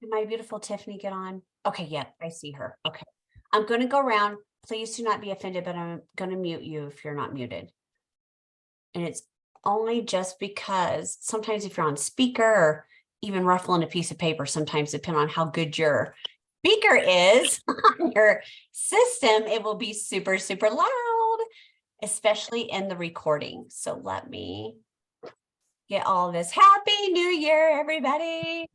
Did my beautiful Tiffany get on? Okay, yeah, I see her. Okay. I'm going to go around. Please do not be offended, but I'm going to mute you if you're not muted. And it's only just because sometimes if you're on speaker or even ruffling a piece of paper, sometimes depending on how good your speaker is on your system, it will be super, super loud, especially in the recording. So let me get all this. Happy New Year, everybody.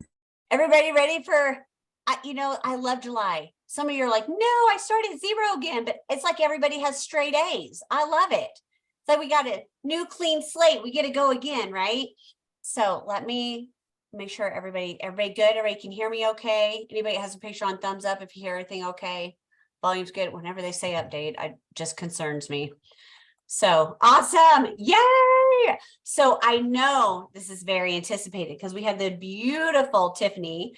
Everybody ready for, I love July. Some of you are like, no, I started zero again, but it's like everybody has straight A's. I love it. So we got a new clean slate. We get to go again, right? So let me make sure everybody good. Everybody can hear me okay. Anybody has a picture on thumbs up if you hear everything okay. Volume's good. Whenever they say update, it just concerns me. So awesome. Yay. So I know this is very anticipated because we had the beautiful Tiffany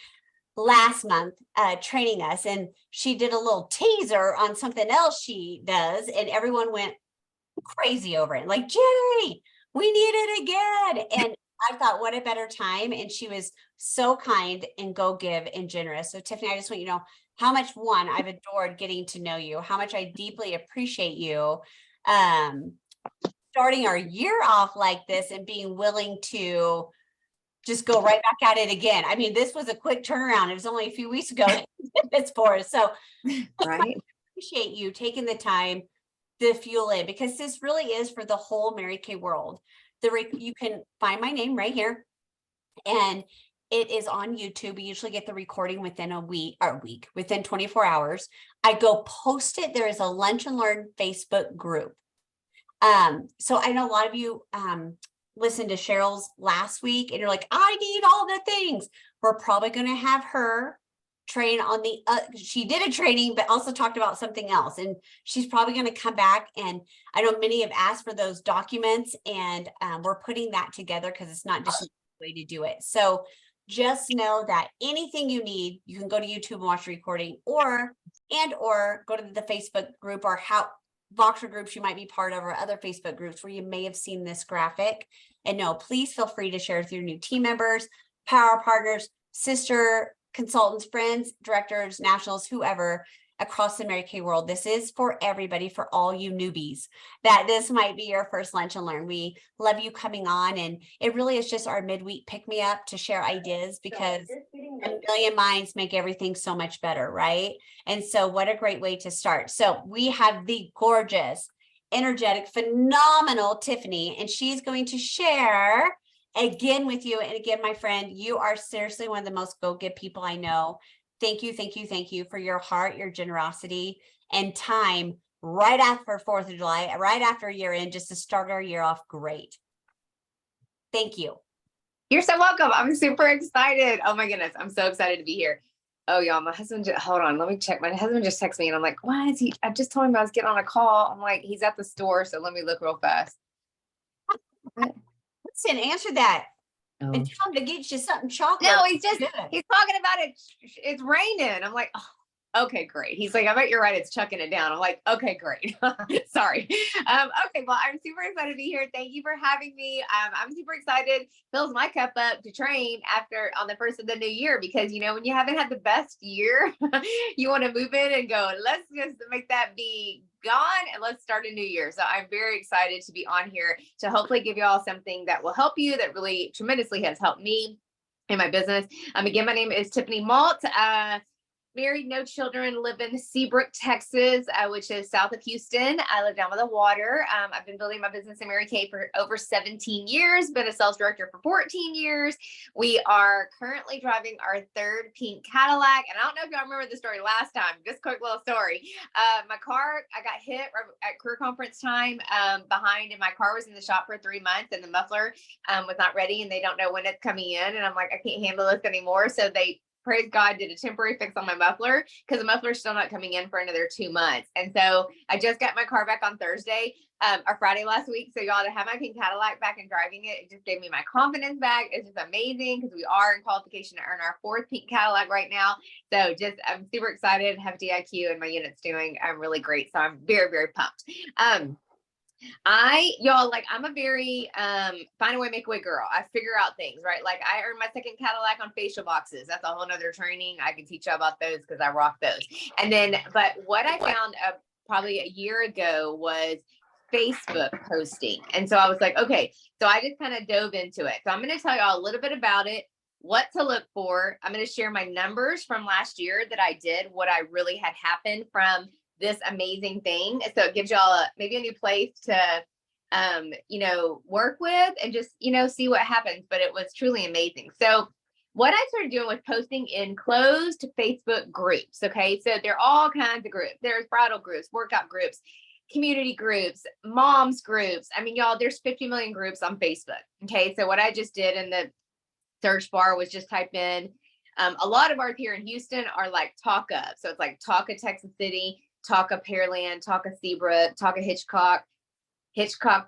last month training us, and she did a little teaser on something else she does, and everyone went crazy over it. Like, Jay, we need it again. And I thought, what a better time. And she was so kind and go give and generous. So Tiffany, I just want you to know how much I've adored getting to know you, how much I deeply appreciate you starting our year off like this and being willing to just go right back at it again. I mean, this was a quick turnaround. It was only a few weeks ago it's for us. So right. I appreciate you taking the time to fuel in, because this really is for the whole Mary Kay world. You can find my name right here, and it is on YouTube. We usually get the recording within within 24 hours. I go post it. There is a Lunch and Learn Facebook group. So I know a lot of you listened to Cheryl's last week and you're like, I need all the things. We're probably going to have her train on she did a training, but also talked about something else. And she's probably going to come back. And I know many have asked for those documents, and we're putting that together because it's not just a way to do it. So just know that anything you need, you can go to YouTube and watch the recording, or go to the Facebook group, or Voxer groups you might be part of, or other Facebook groups where you may have seen this graphic. And no, please feel free to share with your new team members, power partners, sister consultants, friends, directors, nationals, whoever across the Mary Kay world. This is for everybody, for all you newbies that this might be your first Lunch and Learn. We love you coming on, and it really is just our midweek pick me up to share ideas, because a million minds make everything so much better, right? And so what a great way to start. So we have the gorgeous, energetic, phenomenal Tiffany, and she's going to share again with you. And again, my friend, you are seriously one of the most go-get people I know. Thank you, thank you, thank you for your heart, your generosity, and time right after 4th of July, right after a year in, just to start our year off great. Thank you. You're so welcome. I'm super excited. Oh my goodness. I'm so excited to be here. Oh, y'all, my husband hold on, let me check. My husband just texted me and I'm like, why is he? I just told him I was getting on a call. I'm like, he's at the store. So let me look real fast. Listen, answer that. Oh. And tell him to get you something chocolate. No, he's talking about it. It's raining. I'm like, oh, okay, great. He's like, I bet you're right. It's chucking it down. I'm like, okay, great. Sorry. Okay. Well, I'm super excited to be here. Thank you for having me. I'm super excited. Fills my cup up to train on the first of the new year, because, when you haven't had the best year, you want to move in and go, let's just make that be gone and let's start a new year. So I'm very excited to be on here to hopefully give you all something that will help you, that really tremendously has helped me in my business. Again, my name is Tiffany Malt. Married, no children, live in Seabrook, Texas, which is south of Houston. I live down by the water. I've been building my business in Mary Kay for over 17 years, been a sales director for 14 years. We are currently driving our third pink Cadillac. And I don't know if y'all remember the story last time, just quick little story. My car, I got hit at career conference time behind, and my car was in the shop for 3 months, and the muffler was not ready, and they don't know when it's coming in. And I'm like, I can't handle this anymore. So they, praise God, did a temporary fix on my muffler, because the muffler is still not coming in for another 2 months. And so I just got my car back on Thursday or Friday last week. So y'all, to have my pink Cadillac back and driving it just gave me my confidence back. It's just amazing, because we are in qualification to earn our 4th pink Cadillac right now. So I'm super excited, have DIQ, and my unit's doing really great. So I'm very, very pumped. Y'all, like, I'm a very find a way, make a way girl. I figure out things, right? Like, I earned my second Cadillac on facial boxes. That's a whole nother training. I can teach you about those because I rock those. And then, but what I found probably a year ago was Facebook posting. And so I was like, okay, so I just kind of dove into it. So I'm going to tell y'all a little bit about it, what to look for. I'm going to share my numbers from last year that I did, what I really had happened from this amazing thing. So it gives y'all maybe a new place to, work with and just, see what happens. But it was truly amazing. So what I started doing was posting in closed Facebook groups. Okay. So there are all kinds of groups. There's bridal groups, workout groups, community groups, moms groups. I mean, y'all, there's 50 million groups on Facebook. Okay. So what I just did in the search bar was just type in, a lot of ours here in Houston are like Talk Up. So it's like Talk of Texas City, Talk of Pearland, Talk of Seabrook, Talk of Hitchcock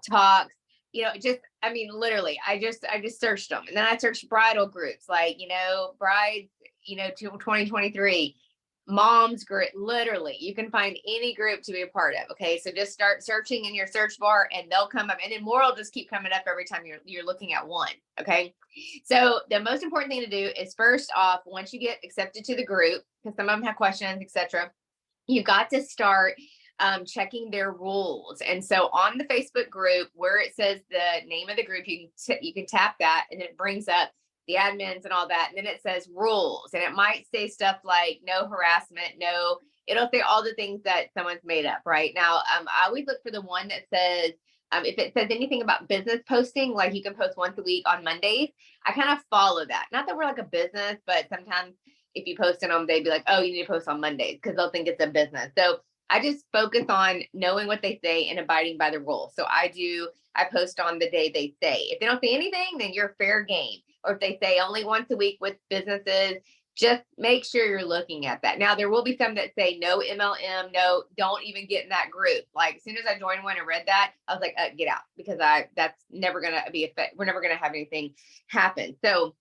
Talks, literally, I just searched them. And then I searched bridal groups, like, brides, 2023, moms group. Literally, you can find any group to be a part of. Okay. So just start searching in your search bar and they'll come up, and then more will just keep coming up every time you're looking at one. Okay. So the most important thing to do is, first off, once you get accepted to the group, because some of them have questions, etc., you got to start checking their rules. And so on the Facebook group where it says the name of the group, you can tap that, and then it brings up the admins and all that. And then it says rules, and it might say stuff like no harassment, it'll say all the things that someone's made up right now. I always look for the one that says, if it says anything about business posting, like you can post once a week on Mondays, I kind of follow that. Not that we're like a business, but sometimes if you post it on, they'd be like, oh, you need to post on Mondays because they'll think it's a business. So I just focus on knowing what they say and abiding by the rules. So I post on the day they say. If they don't say anything, then you're fair game. Or if they say only once a week with businesses, just make sure you're looking at that. Now, there will be some that say no MLM, no, don't even get in that group. Like, as soon as I joined one and read that, I was like, get out, because that's never going to be effect. We're never going to have anything happen. So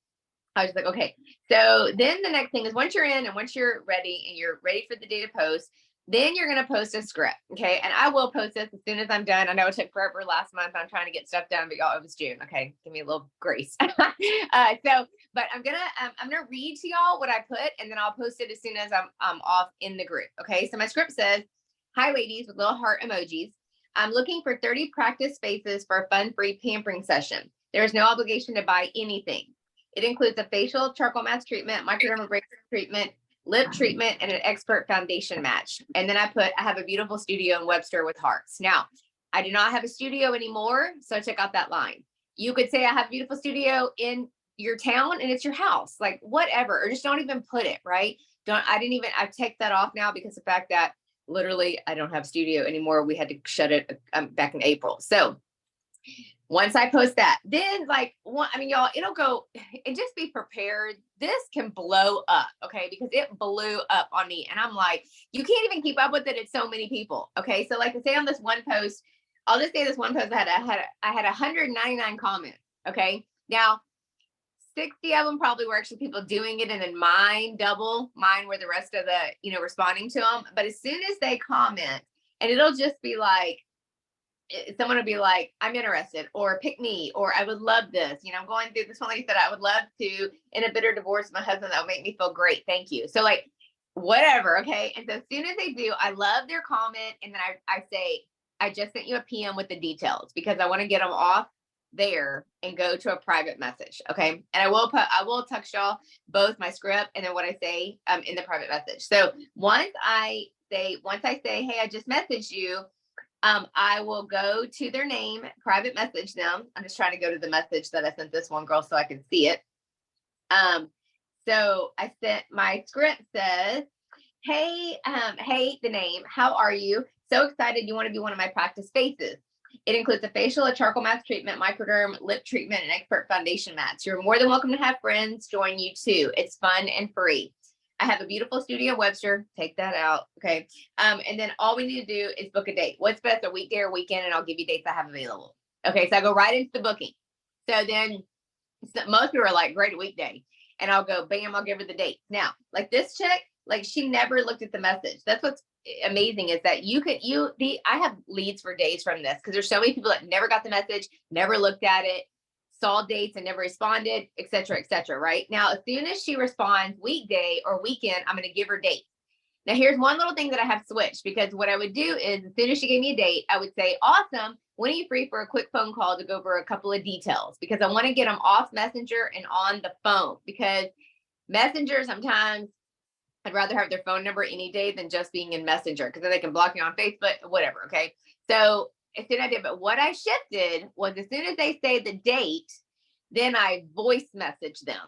I was like, okay. So then the next thing is, once you're in and once you're ready and you're ready for the day to post, then you're going to post a script. Okay. And I will post this as soon as I'm done. I know it took forever last month. I'm trying to get stuff done, but y'all, it was June. Okay. Give me a little grace. But I'm going to read to y'all what I put, and then I'll post it as soon as I'm off in the group. Okay. So my script says, hi ladies, with little heart emojis. I'm looking for 30 practice spaces for a fun-free pampering session. There is no obligation to buy anything. It includes a facial charcoal mask treatment, microdermabrasion treatment, lip treatment, and an expert foundation match. And then I have a beautiful studio in Webster with hearts. Now, I do not have a studio anymore, so check out that line. You could say I have a beautiful studio in your town and it's your house, like whatever, or just don't even put it, right? I take that off now because of the fact that literally I don't have a studio anymore. We had to shut it back in April. So once I post that, then y'all, it'll go, and just be prepared. This can blow up, okay? Because it blew up on me. And I'm like, you can't even keep up with it. It's so many people. Okay. So like to say on this one post, I'll just say this one post, I had 199 comments. Okay. Now, 60 of them probably were actually people doing it. And then mine were the rest of the, responding to them. But as soon as they comment, and it'll just be like, someone would be like, I'm interested, or pick me, or I would love this. I'm going through this one lady said, I would love to, in a bitter divorce with my husband, that would make me feel great. Thank you. So like, whatever. Okay. And so as soon as they do, I love their comment. And then I say, I just sent you a PM with the details, because I want to get them off there and go to a private message. Okay. And I will text y'all both my script and then what I say in the private message. So once I say, hey, I just messaged you, I will go to their name, private message them. I'm just trying to go to the message that I sent this one girl so I can see it. So I sent, my script says, hey, the name, how are you? So excited you want to be one of my practice spaces. It includes a facial, a charcoal mask treatment, microderm, lip treatment, and expert foundation mats. You're more than welcome to have friends join you too. It's fun and free. I have a beautiful studio in Webster. Take that out. Okay. And then all we need to do is book a date. What's best, a weekday or weekend? And I'll give you dates I have available. Okay. So I go right into the booking. So then most people are like, great, weekday. And I'll go, bam, I'll give her the date. Now, like this chick, like she never looked at the message. That's what's amazing is that I have leads for days from this, because there's so many people that never got the message, never looked at it, saw dates and never responded, et cetera, right? Now, as soon as she responds weekday or weekend, I'm going to give her dates. Now, here's one little thing that I have switched, because what I would do is, as soon as she gave me a date, I would say, awesome, when are you free for a quick phone call to go over a couple of details? Because I want to get them off Messenger and on the phone, because Messenger, sometimes I'd rather have their phone number any day than just being in Messenger, because then they can block you on Facebook, whatever. Okay. So as soon as I did, but what I shifted was, as soon as they say the date, then I voice message them,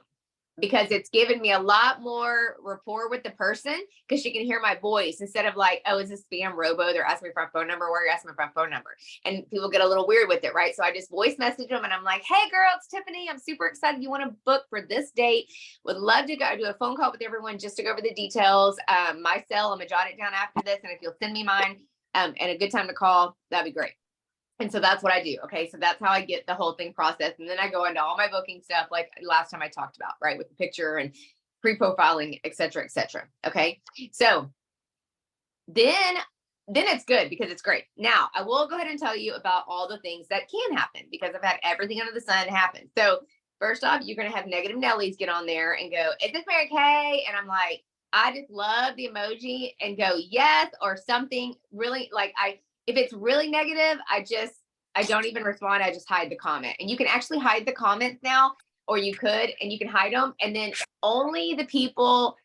because it's given me a lot more rapport with the person, because she can hear my voice instead of like, oh, is this spam robo? They're asking me for a phone number. Where are you asking me for a phone number? And people get a little weird with it, right? So I just voice message them, and I'm like, hey girl, it's Tiffany. I'm super excited. You want to book for this date? Would love to go do a phone call with everyone just to go over the details. My cell, I'm gonna jot it down after this. And if you'll send me mine and a good time to call, that'd be great. And so that's what I do. Okay. So that's how I get the whole thing processed. And then I go into all my booking stuff, like last time I talked about, right, with the picture and pre-profiling, et cetera, et cetera. Okay. So then it's good, because it's great. Now I will go ahead and tell you about all the things that can happen, because I've had everything under the sun happen. So first off, you're going to have negative Nellies get on there and go, is this Mary Kay? And I'm like, I just love the emoji and go, yes, or something really like if it's really negative, I don't even respond. I just hide the comment. And you can actually hide the comments now, or you could, and you can hide them. And then only the people,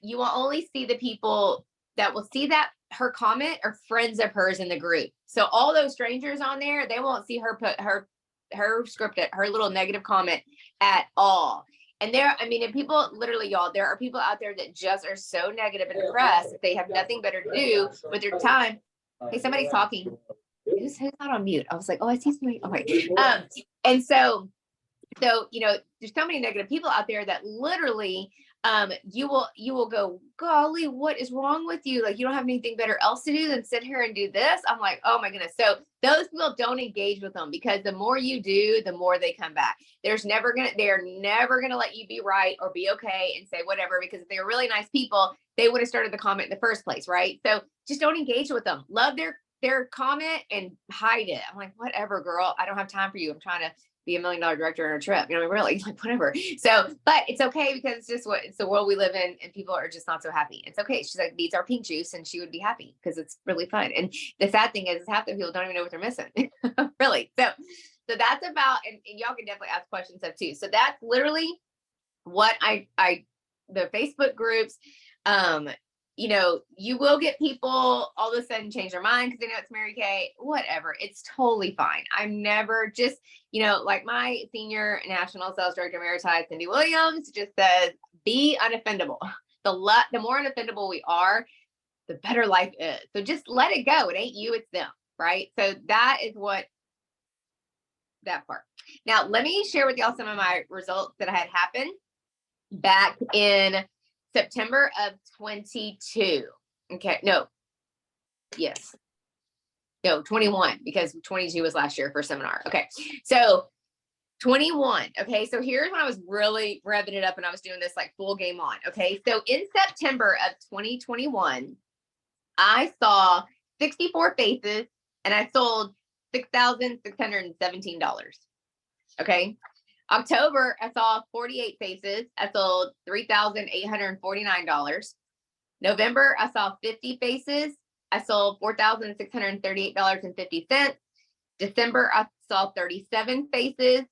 you will only see the people that will see that her comment are friends of hers in the group. So all those strangers on there, they won't see her put her scripted, her little negative comment at all. And and people, literally, y'all, there are people out there that just are so negative and depressed that they have nothing better to do with their time. Hey, somebody's talking. Who's not on mute? I was like, oh, I see somebody. Okay. And so, there's so many negative people out there that literally, you will go, golly, what is wrong with you? Like, you don't have anything better else to do than sit here and do this. I'm like, oh my goodness. So those people, don't engage with them, because the more you do, the more they come back. They're never going to let you be right or be okay and say whatever, because if they're really nice people, they would have started the comment in the first place. Right. So just don't engage with them. Love their comment and hide it. I'm like, whatever, girl, I don't have time for you. I'm trying to be $1 million director on a trip, really, like, whatever. So, but it's okay, because it's the world we live in, and people are just not so happy. It's okay. She's like, these are pink juice, and she would be happy, because it's really fun. And the sad thing is half the people don't even know what they're missing. Really. So that's about, and y'all can definitely ask questions of too. So that's literally what the Facebook groups, you will get people all of a sudden change their mind because they know it's Mary Kay, whatever. It's totally fine. I'm never just, like my senior national sales director emeritus, Cindy Williams, just says, be unoffendable. The more unoffendable we are, the better life is. So just let it go. It ain't you, it's them. Right. So that is what that part. Now, let me share with y'all some of my results that had happened back in September of 22. Okay. No. Yes. No, 21, because 22 was last year for seminar. Okay. So 21. Okay. So here's when I was really revving it up and I was doing this like full game on. Okay. So in September of 2021, I saw 64 faces and I sold $6,617. Okay. October, I saw 48 faces. I sold $3,849. November, I saw 50 faces. I sold $4,638.50. December, I saw 37 faces.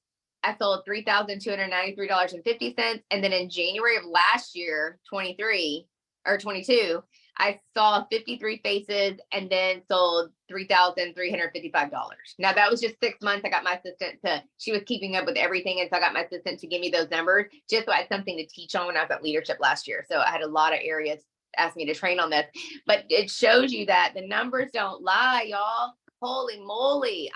I sold $3,293.50. And then in January of last year, 23 or 22, I saw 53 faces and then sold $3,355. Now that was just 6 months. I got my assistant she was keeping up with everything. And so I got my assistant to give me those numbers just so I had something to teach on when I was at leadership last year. So I had a lot of areas ask me to train on this, but it shows you that the numbers don't lie, y'all. Holy moly.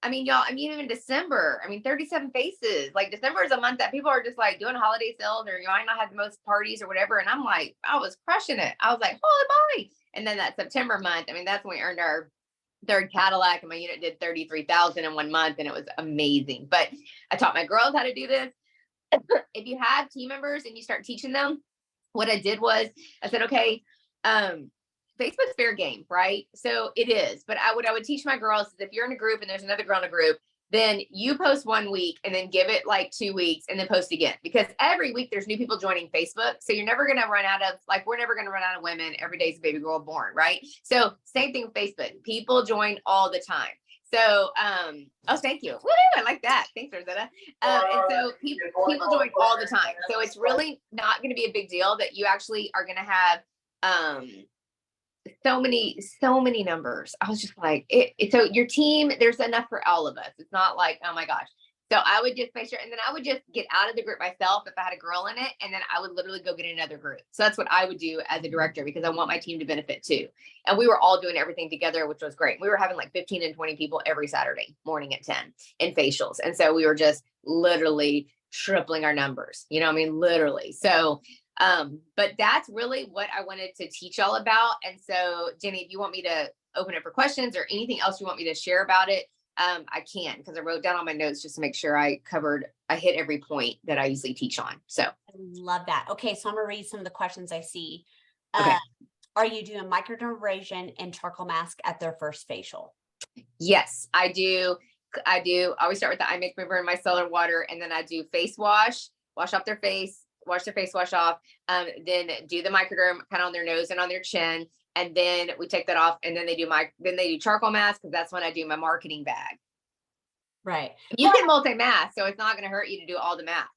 Even December, 37 faces. Like December is a month that people are just like doing holiday sales, or you might not have the most parties or whatever. And I'm like, I was crushing it. I was like, holy moly. And then that September month, that's when we earned our third Cadillac, and my unit did 33,000 in 1 month, and it was amazing. But I taught my girls how to do this. If you have team members and you start teaching them, what I did was I said, okay, Facebook's fair game, right? So it is. But I would teach my girls is if you're in a group and there's another girl in a group, then you post 1 week and then give it like 2 weeks and then post again, because every week there's new people joining Facebook. So you're never going to run out of, like, we're never going to run out of women. Every day's a baby girl born, right? So same thing with Facebook. People join all the time. So, oh, thank you. Woo, I like that. Thanks, Rosetta. And so people join all the time. So it's really not going to be a big deal that you actually are going to have, so many numbers. I was just like, so your team, there's enough for all of us. It's not like, oh my gosh. So I would just make sure, and then I would just get out of the group myself if I had a girl in it, and then I would literally go get another group. So that's what I would do as a director, because I want my team to benefit too. And we were all doing everything together, which was great. We were having like 15 and 20 people every Saturday morning at 10 in facials. And so we were just literally tripling our numbers, you know what I mean? Literally. So but that's really what I wanted to teach y'all about. And so, Jenny, if you want me to open it for questions or anything else you want me to share about it, I can, because I wrote down all my notes just to make sure I hit every point that I usually teach on. So I love that. Okay, so I'm gonna read some of the questions I see. Okay. Are you doing microdermabrasion and charcoal mask at their first facial? Yes, I do. I always start with the eye makeup remover and my micellar water, and then I do face wash off their face, wash their face wash off, then do the microderm kind of on their nose and on their chin. And then we take that off, and then they do charcoal mask, because that's when I do my marketing bag. Right. You can multi-mask, so it's not going to hurt you to do all the math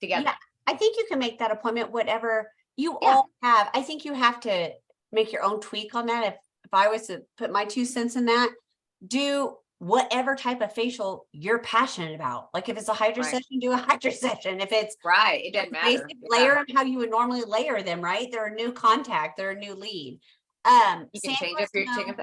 together. Yeah, I think you can make that appointment, whatever you all have. I think you have to make your own tweak on that. If I was to put my 2 cents in that, do whatever type of facial you're passionate about. Like if it's a hydro session, do a hydro session. If it's it doesn't matter. Layer them how you would normally layer them, right? They're a new contact, they're a new lead. You can change up your chicken.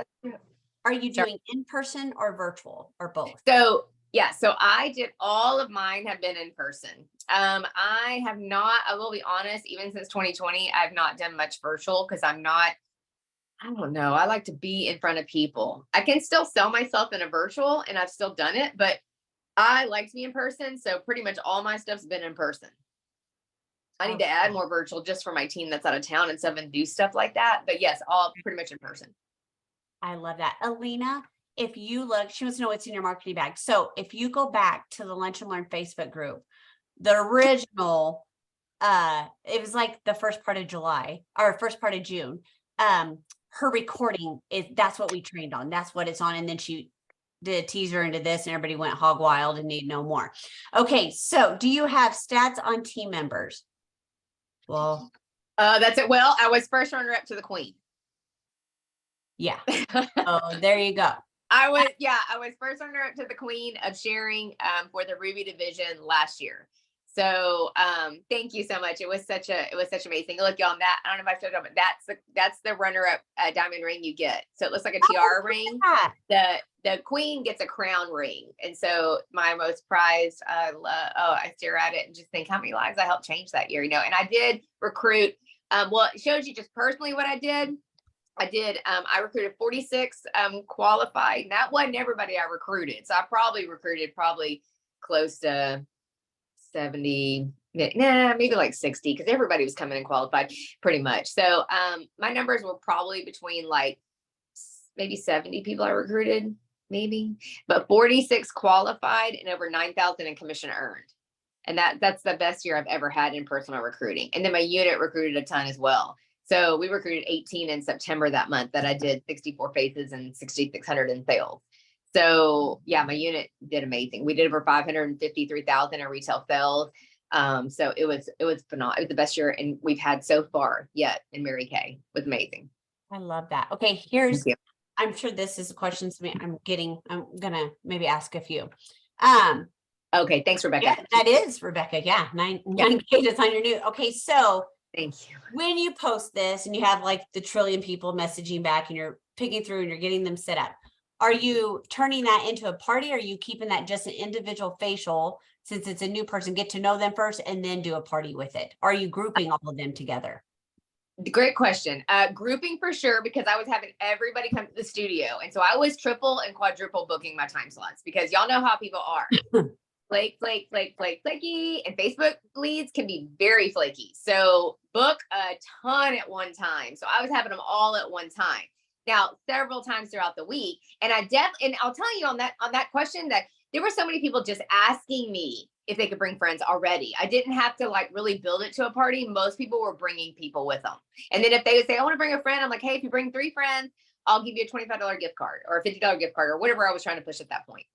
Are you doing in person or virtual or both? So yeah, so I did, all of mine have been in person. I have not, I will be honest, even since 2020, I've not done much virtual, because I don't know. I like to be in front of people. I can still sell myself in a virtual, and I've still done it, but I like to be in person. So pretty much all my stuff's been in person. I need to add more virtual just for my team that's out of town and stuff, and do stuff like that. But yes, all pretty much in person. I love that. Alina, if you look, she wants to know what's in your marketing bag. So if you go back to the Lunch and Learn Facebook group, the original, it was like the first part of July or first part of June. Her recording that's what we trained on. That's what it's on. And then she did a teaser into this, and everybody went hog wild and need no more. Okay. So do you have stats on team members? Well, that's it. Well, I was first runner up to the queen. Yeah. Oh, there you go. I was first runner up to the queen of sharing for the Ruby division last year. So thank you so much. It was such amazing. Look, y'all, that, I don't know if I showed up, but that's the runner up diamond ring you get. So it looks like a tiara ring. The queen gets a crown ring. And so my most prized, I stare at it and just think how many lives I helped change that year, and I did recruit. Well, it shows you just personally what I did. I recruited 46 qualified, and that wasn't everybody I recruited. So I probably recruited close to 70, maybe like 60, because everybody was coming in qualified pretty much. So my numbers were probably between like maybe 70 people I recruited, maybe, but 46 qualified and over 9,000 in commission earned. And that's the best year I've ever had in personal recruiting. And then my unit recruited a ton as well. So we recruited 18 in September that month that I did 64 faces and 6,600 in sales. So yeah, my unit did amazing. We did over 553,000 in retail sales. So it was phenomenal. It was the best year and we've had so far yet in Mary Kay. It was amazing. I love that. Okay, I'm sure this is a question to me. I'm gonna maybe ask a few. Okay, thanks, Rebecca. Yeah, that is Rebecca. Yeah, 9K is on your new. Okay, so thank you. When you post this and you have like the trillion people messaging back and you're picking through and you're getting them set up, are you turning that into a party? Or are you keeping that just an individual facial, since it's a new person, get to know them first and then do a party with it? Are you grouping all of them together? Great question. Grouping for sure, because I was having everybody come to the studio. And so I was triple and quadruple booking my time slots, because y'all know how people are. flaky. And Facebook leads can be very flaky. So book a ton at one time. So I was having them all at one time. Now, several times throughout the week. And and I'll tell you on that question that there were so many people just asking me if they could bring friends already. I didn't have to like really build it to a party. Most people were bringing people with them. And then if they would say, I want to bring a friend, I'm like, hey, if you bring 3 friends, I'll give you a $25 gift card or a $50 gift card or whatever I was trying to push at that point.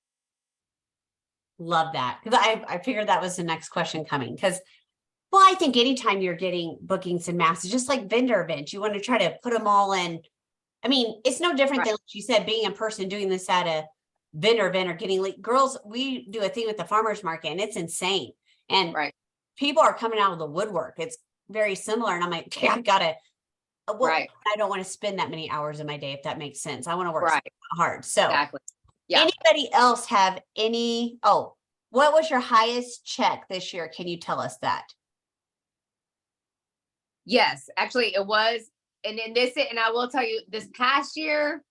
Love that. Because I figured that was the next question coming. Because, well, I think anytime you're getting bookings in masses, just like vendor events, you want to try to put them all in. I mean, it's no different than, like you said, being in person, doing this at a vendor event or getting girls. We do a thing with the farmers market and it's insane. And people are coming out of the woodwork. It's very similar. And I'm like, okay, I've got to, I don't want to spend that many hours in my day, if that makes sense. I want to work hard. So anybody else have any, what was your highest check this year? Can you tell us that? Yes, actually it was. And and I will tell you this past year,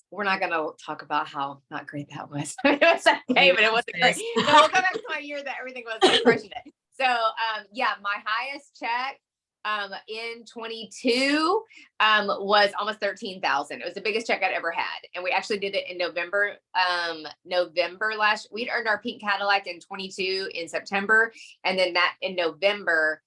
we're not going to talk about how not great that was. It was okay, but it wasn't great. So we'll go back to my year that everything was like crushing it. So my highest check in 22 was almost 13,000. It was the biggest check I'd ever had. And we actually did it in November. We'd earned our pink Cadillac in 22 in September. And then that in November,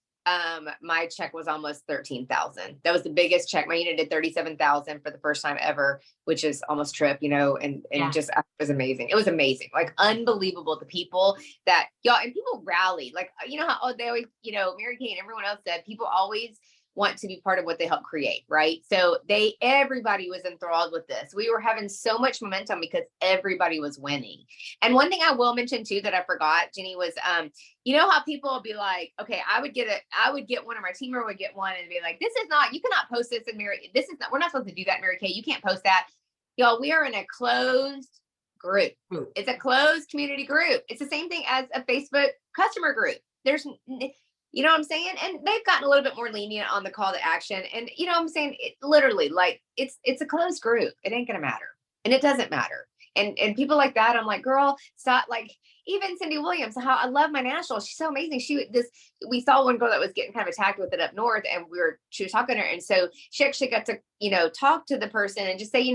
my check was almost 13,000. That was the biggest check. My unit did 37,000 for the first time ever, which is almost trip, and just, it was amazing. It was amazing. Like unbelievable. The people that y'all, and people rallied, like, you know how they always, Mary Kay and everyone else said, people always want to be part of what they help create. Right. So everybody was enthralled with this. We were having so much momentum because everybody was winning. And one thing I will mention too, that I forgot, Jenny, was, you know how people will be like, okay, I would get one, or my team member would get one and be like, you cannot post this in we're not supposed to do that, Mary Kay. You can't post that. Y'all, we are in a closed group. It's a closed community group. It's the same thing as a Facebook customer group. You know what I'm saying? And they've gotten a little bit more lenient on the call to action. And you know what I'm saying? It literally, like, it's a closed group. It ain't going to matter. And it doesn't matter. And people like that, I'm like, girl, stop. Like, even Cindy Williams, how I love my national. She's so amazing. We saw one girl that was getting kind of attacked with it up north, and she was talking to her. And so she actually got to, talk to the person and just say,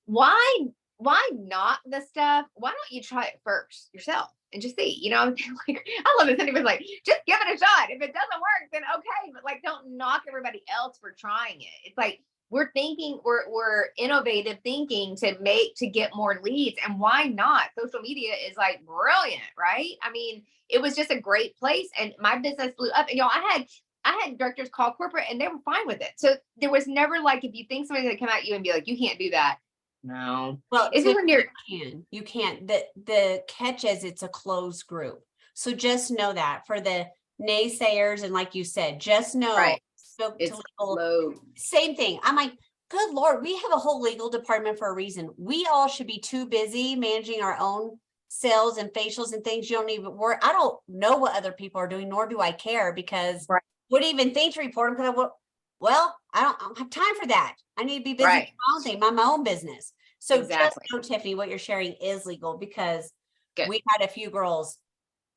why not the stuff? Why don't you try it first yourself and just see, like, I love it. Cindy was like, just give it a shot. If it doesn't work, then okay. But like, don't knock everybody else for trying it. It's like, we're innovative thinking to get more leads. And why not? Social media is like brilliant, right? I mean, it was just a great place, and my business blew up. And I had directors call corporate and they were fine with it. So there was never like, if you think somebody's gonna come at you and be like, you can't do that. No. Well, you can't. The catch is it's a closed group. So just know that for the naysayers, and like you said, just know spoke to legal. Same thing. I'm like, good Lord, we have a whole legal department for a reason. We all should be too busy managing our own sales and facials and things. You don't even work. I don't know what other people are doing, nor do I care, because what even think to report them, because I don't have time for that. I need to be busy with my own thing, my own business. So just know, Tiffany, what you're sharing is legal, because we had a few girls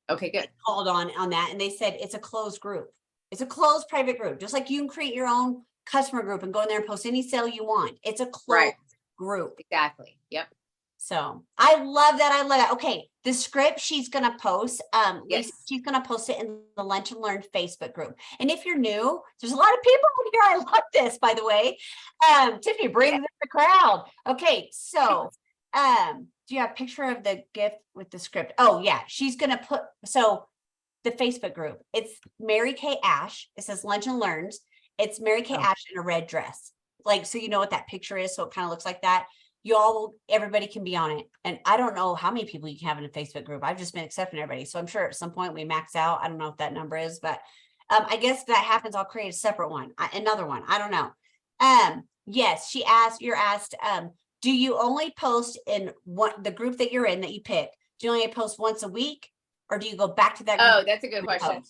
called on that, and they said it's a closed group. It's a closed private group, just like you can create your own customer group and go in there and post any sale you want. It's a closed group. Exactly. Yep. So I love that. Okay. The script she's going to post, she's going to post it in the Lunch and Learn Facebook group. And if you're new, there's a lot of people in here. I love this, by the way. Tiffany brings in the crowd. Okay. So, do you have a picture of the gift with the script? Oh yeah. She's going to put, the Facebook group, it's Mary Kay Ash. It says Lunch and Learns. It's Mary Kay Ash in a red dress. Like, so you know what that picture is. So it kind of looks like that. Everybody can be on it. And I don't know how many people you can have in a Facebook group. I've just been accepting everybody. So I'm sure at some point we max out. I don't know what that number is, but I guess if that happens, I'll create a separate one, another one. I don't know. Yes, you're asked, do you only post in the group that you're in that you pick? Do you only post once a week? Or do you go back to that group? Oh, that's a good question.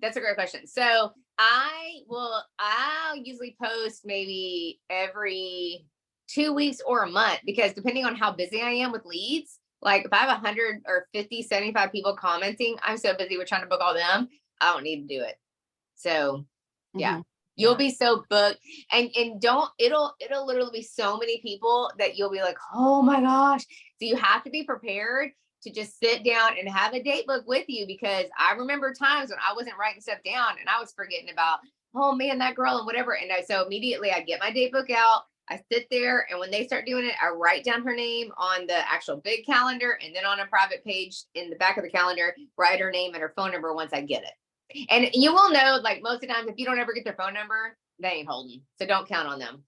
That's a great question. So I'll usually post maybe every 2 weeks or a month, because depending on how busy I am with leads, Like if I have 100 or 50, 75 people commenting, I'm so busy with trying to book all them. I don't need to do it. So yeah. Mhm. You'll Yeah. be so booked, and it'll literally be so many people that you'll be like, oh my gosh. So you have to be prepared to just sit down and have a date book with you, because I remember times when I wasn't writing stuff down and I was forgetting about, oh man, that girl and whatever. And so immediately I get my date book out, I sit there, and when they start doing it, I write down her name on the actual big calendar, and then on a private page in the back of the calendar, write her name and her phone number once I get it. And you will know, like most of the times, if you don't ever get their phone number, they ain't holding. So don't count on them.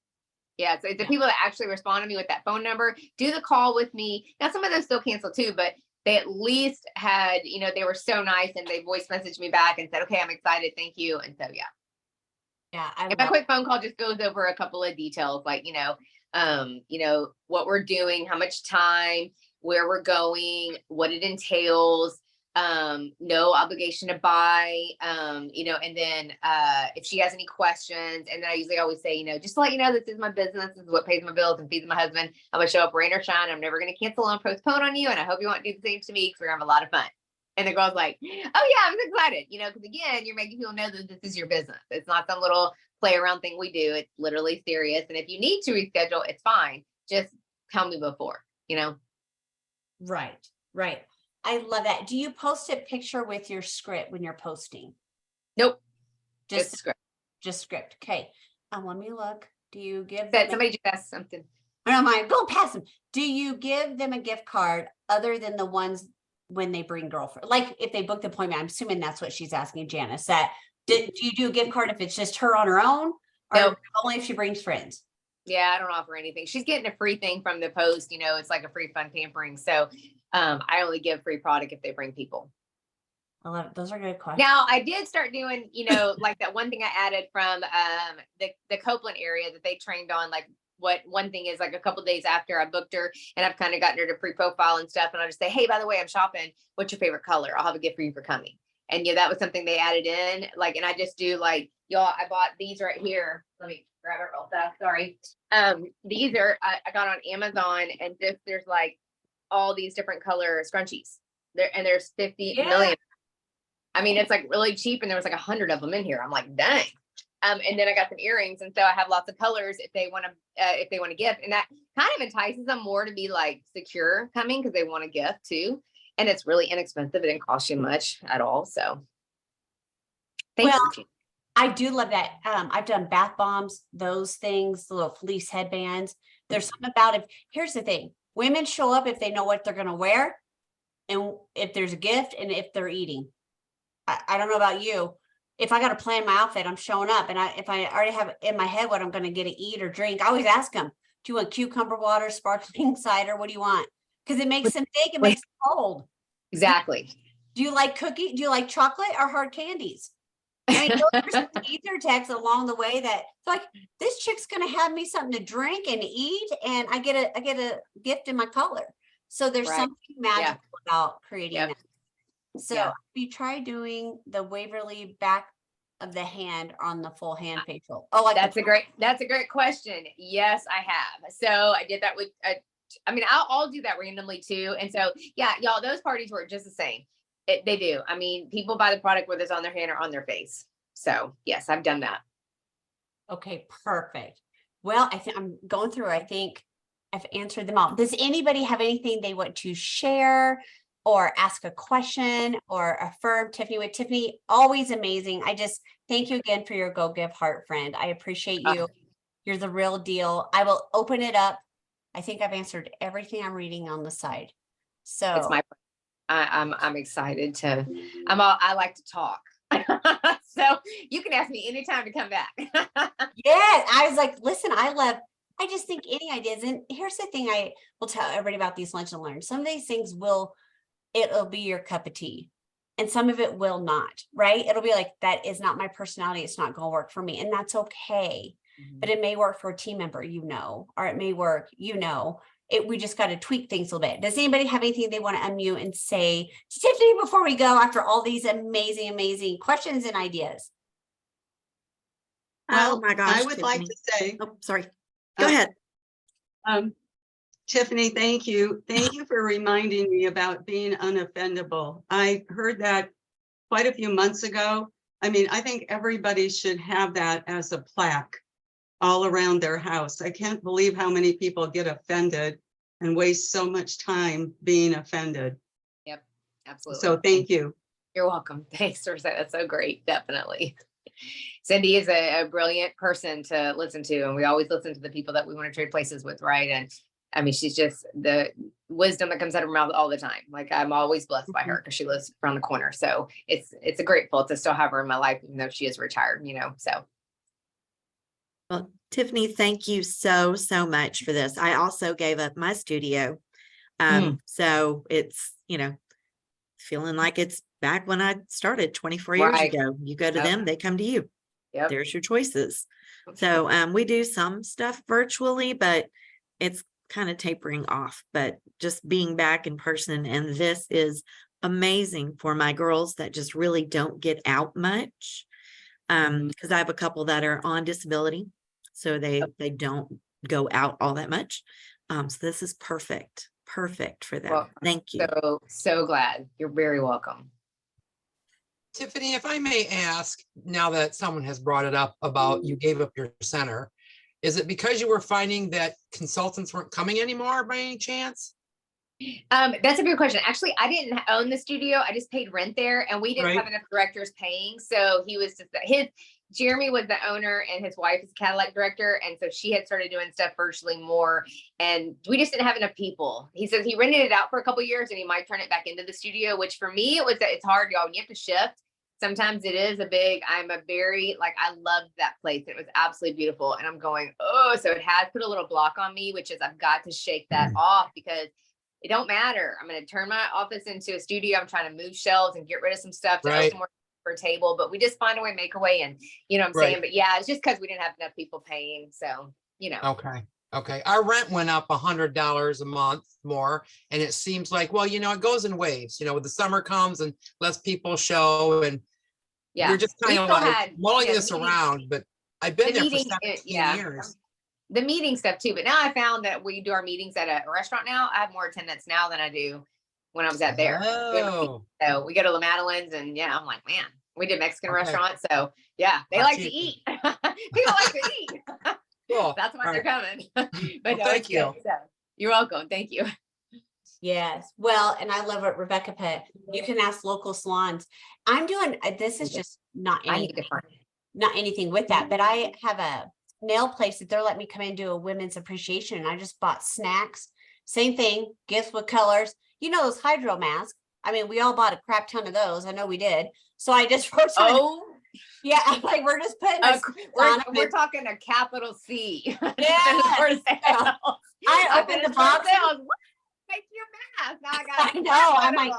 Yeah. So it's the people that actually respond to me with that phone number, do the call with me. Now, some of those still cancel too, but they at least had, they were so nice, and they voice messaged me back and said, okay, I'm excited. Thank you. And so, yeah. Yeah. And my quick phone call just goes over a couple of details, like, what we're doing, how much time, where we're going, what it entails, no obligation to buy, and then if she has any questions, and then I usually always say, just to let you know, this is my business, this is what pays my bills and feeds my husband. I'm gonna show up rain or shine. I'm never gonna cancel and postpone on you, and I hope you want to do the same to me, because we're gonna have a lot of fun. And the girl's like, oh yeah, I'm excited, because again, you're making people know that this is your business. It's not some little play around thing we do. It's literally serious. And if you need to reschedule, it's fine. Just tell me before, Right. Right. I love that. Do you post a picture with your script when you're posting? Nope. Just script. Just script. Okay. Let me look. Do you give That them somebody just asked something. I don't mind. Go past them. Do you give them a gift card other than the ones when they bring girlfriend? Like if they book the appointment, I'm assuming that's what she's asking Janice. Do you do a gift card if it's just her on her own, or Nope. only if she brings friends? Yeah, I don't offer anything. She's getting a free thing from the post. It's like a free fun pampering. So I only give free product if they bring people. I love it. Those are good questions. Now I did start doing, like that one thing I added from the Copeland area that they trained on, like what one thing is, like a couple days after I booked her and I've kind of gotten her to pre-profile and stuff. And I'll just say, hey, by the way, I'm shopping. What's your favorite color? I'll have a gift for you for coming. And that was something they added in, like, and I just do like, y'all, I bought these right here. Let me grab it real fast. Sorry. These are, I got on Amazon, and there's like all these different color scrunchies there, and there's 50 million. I mean, it's like really cheap, and there was like 100 of them in here. I'm like, dang. And then I got some earrings, and so I have lots of colors if they want to gift, and that kind of entices them more to be like secure coming, because they want a gift too, and it's really inexpensive. It didn't cost you much at all. So, thank you. I do love that. I've done bath bombs, those things, the little fleece headbands. There's something about here's the thing: women show up if they know what they're going to wear, and if there's a gift, and if they're eating. I don't know about you. If I got to plan my outfit, I'm showing up. And if I already have in my head what I'm going to get to eat or drink, I always ask them, do you want cucumber water, sparkling cider? What do you want? Because it makes them think, it makes them cold. Exactly. Do you like cookie? Do you like chocolate or hard candies? I mean, there's some ether texts along the way that it's like, this chick's going to have me something to drink and eat, and I get a gift in my color. So there's something magical about creating that. So have you tried doing the Waverly back of the hand on the full hand facial? Oh, like that's a great question. Yes, I have. So I did that with, I'll do that randomly too. And so, yeah, y'all, those parties work just the same. They do. I mean, people buy the product whether it's on their hand or on their face. So yes, I've done that. Okay, perfect. Well, I'm going through, I think I've answered them all. Does anybody have anything they want to share or ask a question or affirm Tiffany with? Tiffany, always amazing. I just thank you again for your Go Give Heart friend. I appreciate you. You're the real deal. I will open it up. I think I've answered everything I'm reading on the side. So it's I'm excited to, I like to talk. So you can ask me anytime to come back. Yes. I was like, listen, I just think any ideas. And here's the thing I will tell everybody about these lunch and learn. Some of these things it'll be your cup of tea, and some of it will not, right? It'll be like, that is not my personality. It's not going to work for me. And that's okay. Mm-hmm. But it may work for a team member, or it may work, we just got to tweak things a little bit. Does anybody have anything they want to unmute and say to Tiffany before we go after all these amazing, amazing questions and ideas? Well, oh my gosh, I would Tiffany. Like to say, oh, sorry. Go ahead. Tiffany, thank you. Thank you for reminding me about being unoffendable. I heard that quite a few months ago. I mean, I think everybody should have that as a plaque all around their house. I can't believe how many people get offended and waste so much time being offended. Yep, absolutely. So thank you. You're welcome. Thanks for saying that's so great. Definitely. Cindy is a brilliant person to listen to, and we always listen to the people that we want to trade places with, right? And I mean, she's just the wisdom that comes out of her mouth all the time. Like, I'm always blessed by her because she lives around the corner. So it's a grateful to still have her in my life, even though she is retired, you know. So Well, Tiffany, thank you so much for this. I also gave up my studio. So it's, feeling like it's back when I started 24 years Right. ago. You go to them, they come to you. Yep. There's your choices. So we do some stuff virtually, but it's kind of tapering off, but just being back in person. And this is amazing for my girls that just really don't get out much. Because I have a couple that are on disability, so they don't go out all that much. So this is perfect for them. Well, Thank you. So glad. You're very welcome. Tiffany, if I may ask, now that someone has brought it up about you gave up your center, is it because you were finding that consultants weren't coming anymore by any chance? That's a good question. Actually, I didn't own the studio. I just paid rent there, and we didn't Right. have enough directors paying. So he was just Jeremy was the owner, and his wife is a Cadillac director. And so she had started doing stuff virtually more, and we just didn't have enough people. He says he rented it out for a couple of years and he might turn it back into the studio, which for me, it's hard, y'all. When you have to shift, sometimes it is I loved that place. It was absolutely beautiful. And I'm going, oh, so it has put a little block on me, which is I've got to shake that off because it don't matter. I'm going to turn my office into a studio. I'm trying to move shelves and get rid of some stuff to open more for a table, but we just find a way, make a way. And you know what I'm saying? But yeah, it's just because we didn't have enough people paying. So, Okay. Our rent went up $100 a month more. And it seems like, well, it goes in waves, the summer comes and less people show, and you're just kind of like mulling this around, but I've been there for 17 years. The meeting stuff too. But now I found that we do our meetings at a restaurant now. I have more attendance now than I do when I was at there. Oh. So we go to La Madeleine's, and I'm like, man, we did Mexican restaurant. So yeah, they like to eat. People like to eat. Cool. That's why they're coming. But no, thank you. So, you're welcome. Thank you. Yes. Well, and I love what Rebecca put. You can ask local salons. I'm doing, this is just not anything with that, but I have a nail place that they're letting me come in and do a women's appreciation. And I just bought snacks, same thing, gifts with colors, those hydro masks. I mean, we all bought a crap ton of those. I know we did. So I just wrote yeah, I'm like, we're just putting we're talking a capital C. Yeah. I opened the box. Make you mask. Now I know. I'm like,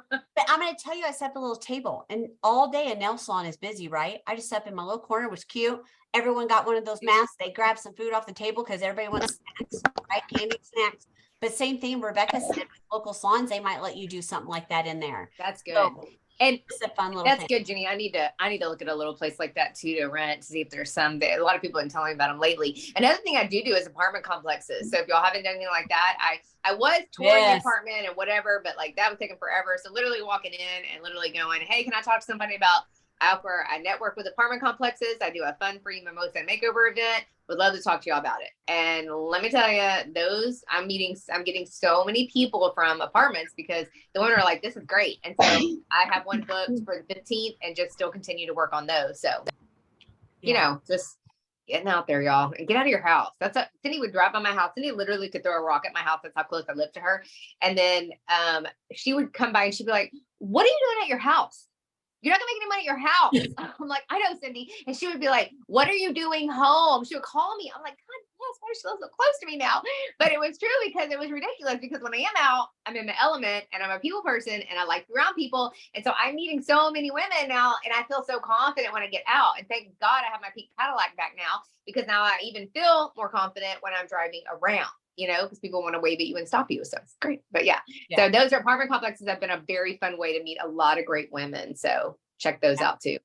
but I'm going to tell you, I set up a little table, and all day a nail salon is busy, right? I just set up in my little corner. It was cute. Everyone got one of those masks. They grabbed some food off the table because everybody wants snacks, right? Candy, snacks. But same thing, Rebecca said, with local salons, they might let you do something like that in there. That's good. So, and it's a fun little that's thing. good, Jenny. I need to look at a little place like that too to rent, to see if there's some that a lot of people have been telling me about them lately. Another thing I do is apartment complexes. So if y'all haven't done anything like that, I was touring the apartment and whatever, but like that was taking forever. So literally walking in and literally going, hey, can I talk to somebody about, I network with apartment complexes. I do a fun free mimosa and makeover event. Would love to talk to y'all about it. And let me tell you, I'm getting so many people from apartments because the women are like, this is great. And so I have one booked for the 15th and just still continue to work on those. So, just getting out there, y'all, and get out of your house. Cindy would drive by my house. Cindy literally could throw a rock at my house. That's how close I live to her. And then she would come by and she'd be like, what are you doing at your house? You're not gonna make any money at your house. I'm like, I know, Cindy. And she would be like, what are you doing home? She would call me. I'm like, God, yes, why is she so close to me now? But it was true because it was ridiculous because when I am out, I'm in my element and I'm a people person and I like to be around people. And so I'm meeting so many women now and I feel so confident when I get out. And thank God I have my pink Cadillac back now because now I even feel more confident when I'm driving around. Because people want to wave at you and stop you. So it's great. But yeah. So those are apartment complexes have been a very fun way to meet a lot of great women. So check those out too.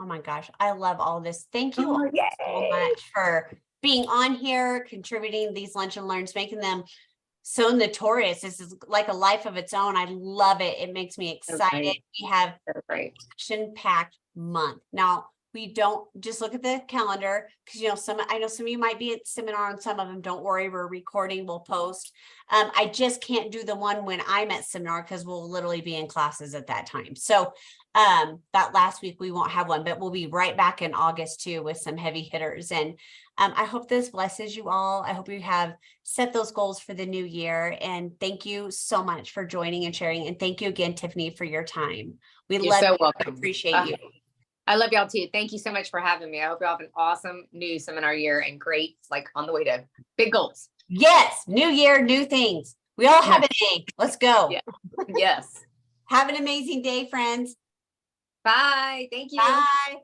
Oh my gosh. I love all this. Thank you all yay. so much for being on here, contributing these lunch and learns, making them so notorious. This is like a life of its own. I love it. It makes me excited. Right. We have Right. action-packed month. Now, we don't just look at the calendar because I know some of you might be at seminar and some of them. Don't worry, we're recording, we'll post. I just can't do the one when I'm at seminar because we'll literally be in classes at that time. So that last week we won't have one, but we'll be right back in August too with some heavy hitters. And I hope this blesses you all. I hope you have set those goals for the new year. And thank you so much for joining and sharing. And thank you again, Tiffany, for your time. We You're love so you. welcome. Appreciate you. I love y'all too. Thank you so much for having me. I hope you all have an awesome new seminar year and great, like on the way to big goals. Yes, new year, new things. We all have an A. Let's go. Yeah. Yes. Have an amazing day, friends. Bye. Thank you. Bye.